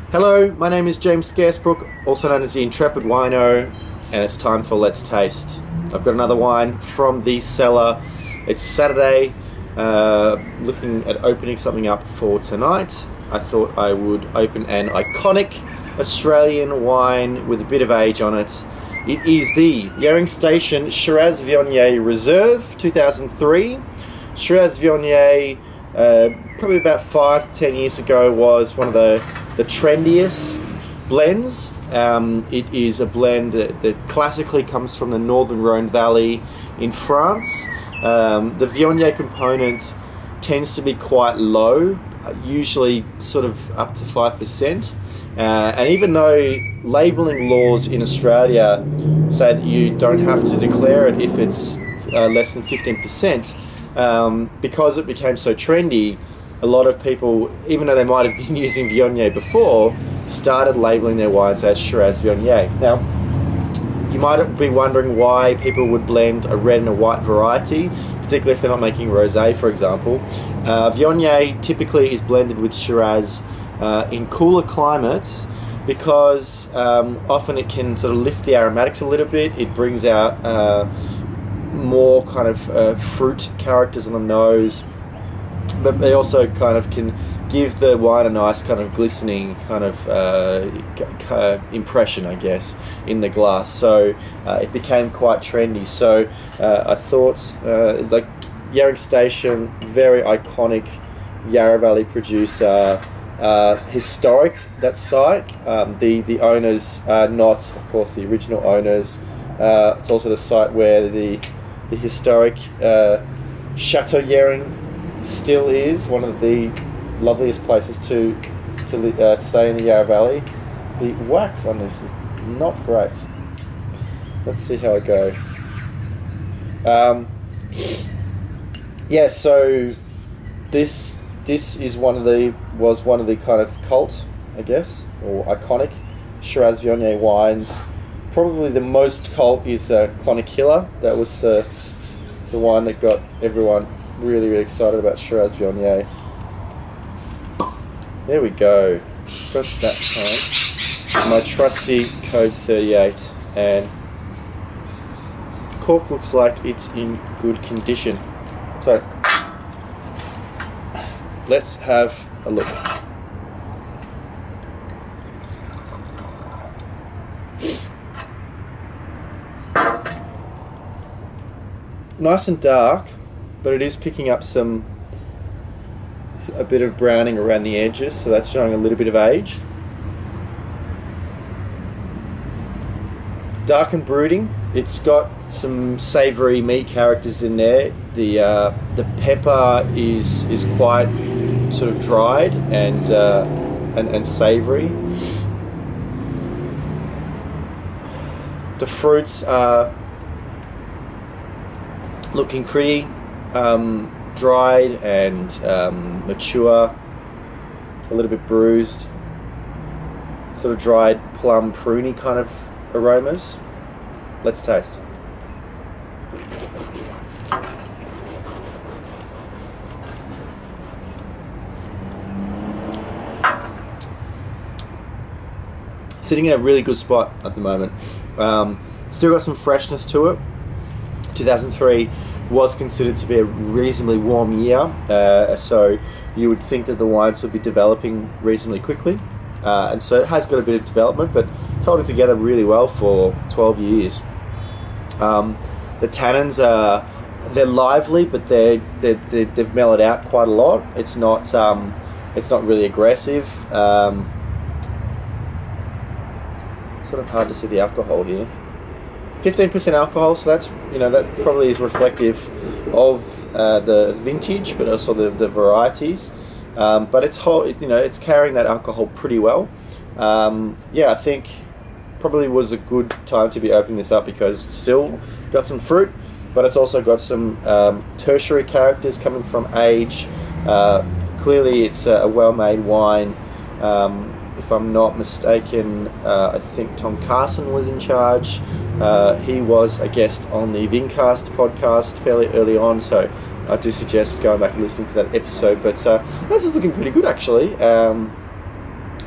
Hello, my name is James Scaresbrook, also known as the Intrepid Wino, and it's time for Let's Taste. I've got another wine from the cellar. It's Saturday, looking at opening something up for tonight. I thought I would open an iconic Australian wine with a bit of age on it. It is the Yering Station Shiraz Viognier Reserve 2003. Shiraz Viognier, probably about 5 to 10 years ago, was one of the trendiest blends. It is a blend that classically comes from the northern Rhone Valley in France. The Viognier component tends to be quite low, usually sort of up to 5%. And even though labelling laws in Australia say that you don't have to declare it if it's less than 15%, because it became so trendy, a lot of people, even though they might have been using Viognier before, started labelling their wines as Shiraz Viognier. Now, you might be wondering why people would blend a red and a white variety, particularly if they're not making rosé, for example. Viognier typically is blended with Shiraz in cooler climates because often it can sort of lift the aromatics a little bit. It brings out more kind of fruit characters on the nose, but they also kind of can give the wine a nice kind of glistening kind of impression, I guess, in the glass. So it became quite trendy. So I thought, like, Yering Station, very iconic Yarra Valley producer, historic, that site. The owners are not, of course, the original owners. It's also the site where the historic Chateau Yering still is, one of the loveliest places to stay in the Yarra Valley. The wax on this is not great. Let's see how I go. Yeah, so this is was one of the kind of cult, I guess, or iconic Shiraz Viognier wines. Probably the most cult is Clonakilla. That was the one that got everyone really excited about Shiraz Viognier. There we go. Got that time. My trusty code 38, and the cork looks like it's in good condition. So let's have a look. Nice and dark, but it is picking up a bit of browning around the edges, so that's showing a little bit of age. Dark and brooding. It's got some savoury meat characters in there. The pepper is quite sort of dried and savoury. The fruits are looking pretty dried and mature, a little bit bruised, sort of dried plum pruny kind of aromas. Let's taste. Sitting in a really good spot at the moment. Still got some freshness to it. 2003 was considered to be a reasonably warm year, so you would think that the wines would be developing reasonably quickly, and so it has got a bit of development, but it's holding together really well for 12 years. The tannins they're lively, but they've mellowed out quite a lot. It's not really aggressive. Sort of hard to see the alcohol here. 15% alcohol, so that's, that probably is reflective of the vintage, but also the varieties. But it's carrying that alcohol pretty well. Yeah, I think probably was a good time to be opening this up because it's still got some fruit, but it's also got some tertiary characters coming from age. Clearly, it's a well-made wine. If I'm not mistaken, I think Tom Carson was in charge. He was a guest on the Vincast podcast fairly early on, so I do suggest going back and listening to that episode. But this is looking pretty good, actually.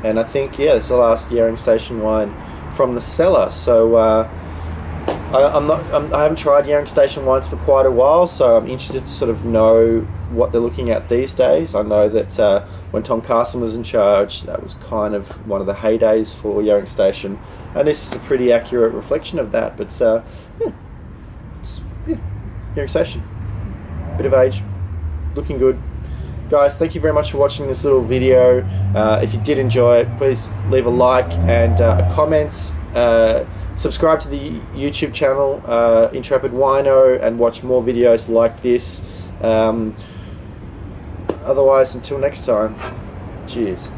And I think, yeah, this is the last Yering Station wine from the cellar. So I haven't tried Yering Station wines for quite a while, so I'm interested to sort of know what they're looking at these days. I know that when Tom Carson was in charge, that was kind of one of the heydays for Yering Station, and this is a pretty accurate reflection of that. But yeah, Yering Station, bit of age, looking good. Guys, thank you very much for watching this little video. If you did enjoy it, please leave a like and a comment. Subscribe to the YouTube channel, Intrepid Wino, and watch more videos like this. Otherwise, until next time, cheers.